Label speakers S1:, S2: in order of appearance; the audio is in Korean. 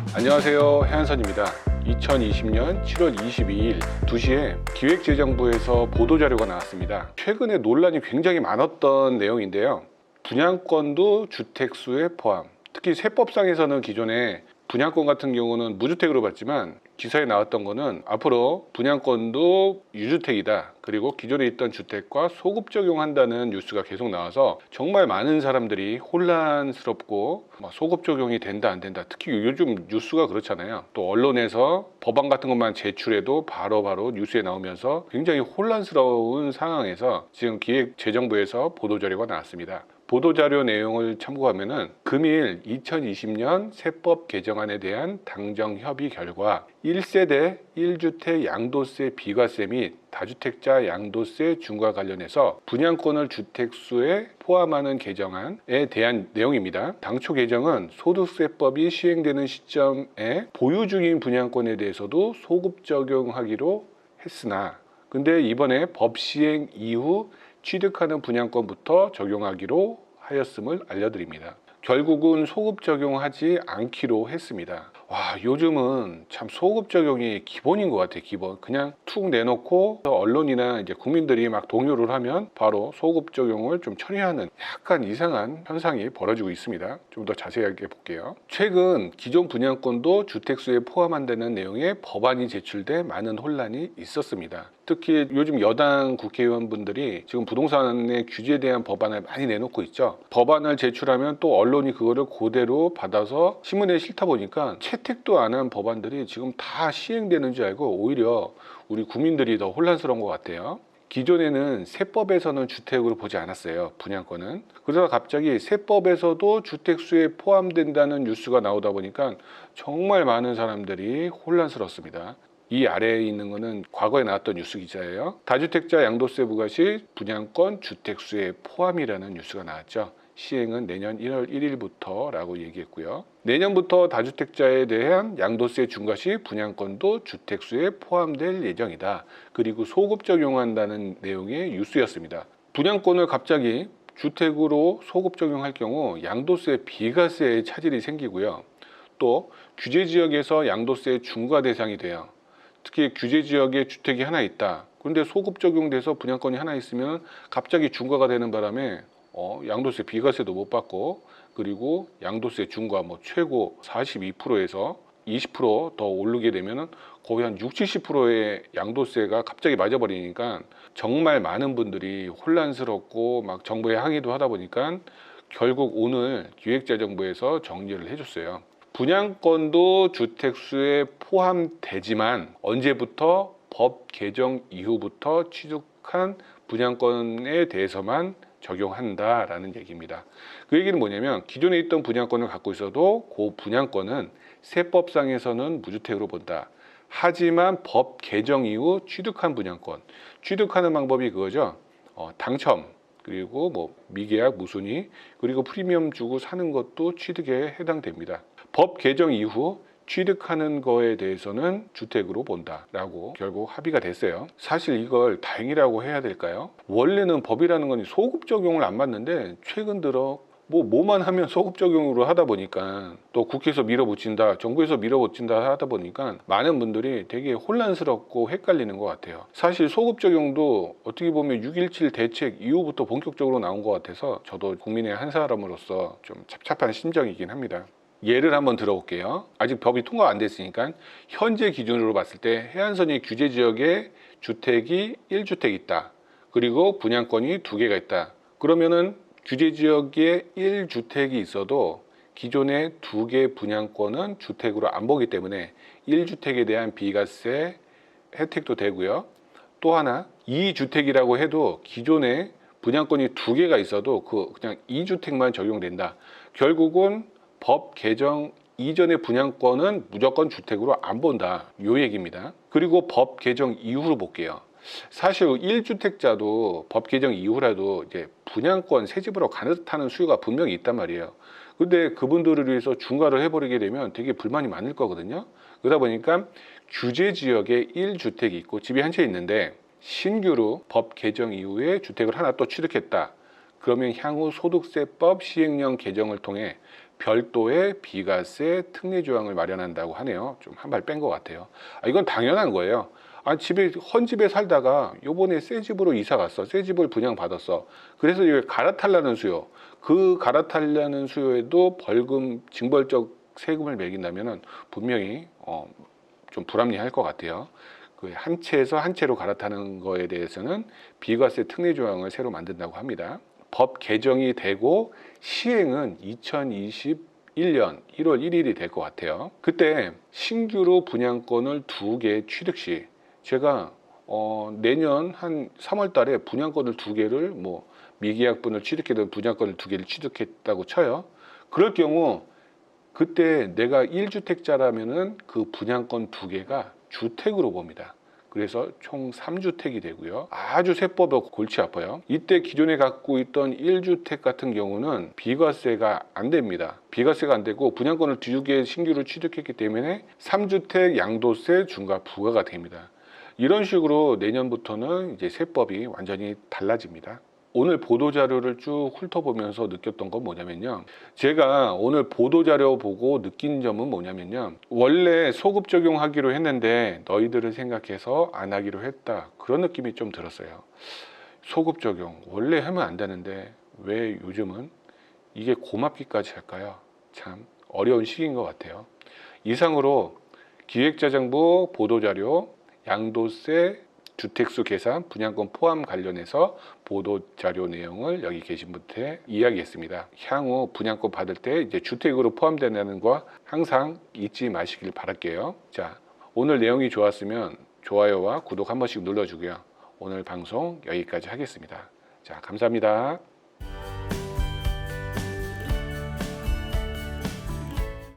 S1: 안녕하세요, 해안선입니다. 2020년 7월 22일 2시에 기획재정부에서 보도자료가 나왔습니다. 최근에 논란이 굉장히 많았던 내용인데요. 분양권도 주택수에 포함. 특히 세법상에서는 기존에 분양권 같은 경우는 무주택으로 봤지만 기사에 나왔던 거는 앞으로 분양권도 유주택이다. 그리고 기존에 있던 주택과 소급 적용한다는 뉴스가 계속 나와서 정말 많은 사람들이 혼란스럽고 소급 적용이 된다 안 된다. 특히 요즘 뉴스가 그렇잖아요. 또 언론에서 법안 같은 것만 제출해도 바로바로 뉴스에 나오면서 굉장히 혼란스러운 상황에서 지금 기획재정부에서 보도자료가 나왔습니다. 보도자료 내용을 참고하면은 금일 2020년 세법 개정안에 대한 당정 협의 결과 1세대 1주택 양도세 비과세 및 다주택자 양도세 중과 관련해서 분양권을 주택수에 포함하는 개정안에 대한 내용입니다. 당초 개정은 소득세법이 시행되는 시점에 보유 중인 분양권에 대해서도 소급 적용하기로 했으나 근데 이번에 법 시행 이후 취득하는 분양권부터 적용하기로 하였음을 알려드립니다. 결국은 소급 적용하지 않기로 했습니다. 와, 요즘은 참 소급 적용이 기본인 것 같아요. 기본. 그냥 툭 내놓고 언론이나 이제 국민들이 막 동요를 하면 바로 소급 적용을 좀 처리하는 약간 이상한 현상이 벌어지고 있습니다. 좀 더 자세하게 볼게요. 최근 기존 분양권도 주택수에 포함한다는 내용의 법안이 제출돼 많은 혼란이 있었습니다. 특히 요즘 여당 국회의원분들이 지금 부동산의 규제에 대한 법안을 많이 내놓고 있죠. 법안을 제출하면 또 언론이 그거를 그대로 받아서 신문에 실다 보니까 채택도 안 한 법안들이 지금 다 시행되는 줄 알고 오히려 우리 국민들이 더 혼란스러운 것 같아요. 기존에는 세법에서는 주택으로 보지 않았어요. 분양권은. 그러다가 갑자기 세법에서도 주택수에 포함된다는 뉴스가 나오다 보니까 정말 많은 사람들이 혼란스럽습니다. 이 아래에 있는 거는 과거에 나왔던 뉴스 기사예요. 다주택자 양도세 부과 시 분양권 주택수에 포함이라는 뉴스가 나왔죠. 시행은 내년 1월 1일부터 라고 얘기했고요. 내년부터 다주택자에 대한 양도세 중과 시 분양권도 주택수에 포함될 예정이다. 그리고 소급 적용한다는 내용의 뉴스였습니다. 분양권을 갑자기 주택으로 소급 적용할 경우 양도세 비과세의 차질이 생기고요. 또 규제 지역에서 양도세 중과 대상이 돼요. 특히 규제 지역에 주택이 하나 있다. 그런데 소급 적용돼서 분양권이 하나 있으면 갑자기 중과가 되는 바람에 양도세 비과세도 못 받고 그리고 양도세 중과 최고 42%에서 20%더 오르게 되면은 거의 한 60, 70%의 양도세가 갑자기 맞아버리니까 정말 많은 분들이 혼란스럽고 막 정부에 항의도 하다 보니까 결국 오늘 기획재정부에서 정리를 해줬어요. 분양권도 주택수에 포함되지만 언제부터 법 개정 이후부터 취득한 분양권에 대해서만 적용한다라는 얘기입니다. 그 얘기는 뭐냐면 기존에 있던 분양권을 갖고 있어도 그 분양권은 세법상에서는 무주택으로 본다. 하지만 법 개정 이후 취득한 분양권, 취득하는 방법이 그거죠. 당첨, 그리고 미계약, 무순위, 그리고 프리미엄 주고 사는 것도 취득에 해당됩니다. 법 개정 이후 취득하는 거에 대해서는 주택으로 본다라고 결국 합의가 됐어요. 사실 이걸 다행이라고 해야 될까요? 원래는 법이라는 건 소급 적용을 안 받는데 최근 들어 뭐만 하면 소급 적용으로 하다 보니까 또 국회에서 밀어붙인다, 정부에서 밀어붙인다 하다 보니까 많은 분들이 되게 혼란스럽고 헷갈리는 것 같아요. 사실 소급 적용도 어떻게 보면 6.17 대책 이후부터 본격적으로 나온 것 같아서 저도 국민의 한 사람으로서 좀 찹찹한 심정이긴 합니다. 예를 한번 들어볼게요. 아직 법이 통과 안 됐으니까 현재 기준으로 봤을 때 해안선의 규제 지역에 주택이 1주택 있다. 그리고 분양권이 2개가 있다. 그러면은 규제 지역에 1주택이 있어도 기존의 2개 분양권은 주택으로 안 보기 때문에 1주택에 대한 비과세 혜택도 되고요. 또 하나 2주택이라고 해도 기존에 분양권이 2개가 있어도 그냥 2주택만 적용된다. 결국은 법 개정 이전의 분양권은 무조건 주택으로 안 본다. 요 얘기입니다. 그리고 법 개정 이후로 볼게요. 사실 1주택자도 법 개정 이후라도 이제 분양권 새 집으로 가는 수요가 분명히 있단 말이에요. 근데 그분들을 위해서 중과를 해버리게 되면 되게 불만이 많을 거거든요. 그러다 보니까 규제 지역에 1주택이 있고 집이 한 채 있는데 신규로 법 개정 이후에 주택을 하나 또 취득했다. 그러면 향후 소득세법 시행령 개정을 통해 별도의 비과세 특례 조항을 마련한다고 하네요. 좀 한 발 뺀 것 같아요. 이건 당연한 거예요. 집에 헌집에 살다가 요번에 새 집으로 이사 갔어. 새 집을 분양받았어. 그래서 이게 갈아탈라는 수요. 그 갈아탈라는 수요에도 벌금 징벌적 세금을 매긴다면은 분명히 좀 불합리할 것 같아요. 그 한 채에서 한 채로 갈아타는 거에 대해서는 비과세 특례 조항을 새로 만든다고 합니다. 법 개정이 되고 시행은 2021년 1월 1일이 될 것 같아요. 그때 신규로 분양권을 2개 취득 시 제가 내년 한 3월 달에 분양권을 2개를 미계약분을 취득해도 분양권을 2개를 취득했다고 쳐요. 그럴 경우 그때 내가 1주택자라면은 그 분양권 2개가 주택으로 봅니다. 그래서 총 3주택이 되고요. 아주 세법이 골치 아파요. 이때 기존에 갖고 있던 1주택 같은 경우는 비과세가 안 됩니다. 비과세가 안 되고 분양권을 2개 신규로 취득했기 때문에 3주택 양도세 중과 부과가 됩니다. 이런 식으로 내년부터는 이제 세법이 완전히 달라집니다. 오늘 보도자료를 쭉 훑어보면서 느꼈던 건 뭐냐면요. 제가 오늘 보도자료 보고 느낀 점은 뭐냐면요. 원래 소급 적용하기로 했는데 너희들을 생각해서 안 하기로 했다. 그런 느낌이 좀 들었어요. 소급 적용 원래 하면 안 되는데 왜 요즘은 이게 고맙기까지 할까요? 참 어려운 시기인 것 같아요. 이상으로 기획재정부 보도자료 양도세 주택수 계산, 분양권 포함 관련해서 보도자료 내용을 여기 계신 분한테 이야기했습니다. 향후 분양권 받을 때 이제 주택으로 포함된다는 거 항상 잊지 마시길 바랄게요. 자, 오늘 내용이 좋았으면 좋아요와 구독 한 번씩 눌러주고요. 오늘 방송 여기까지 하겠습니다. 자, 감사합니다.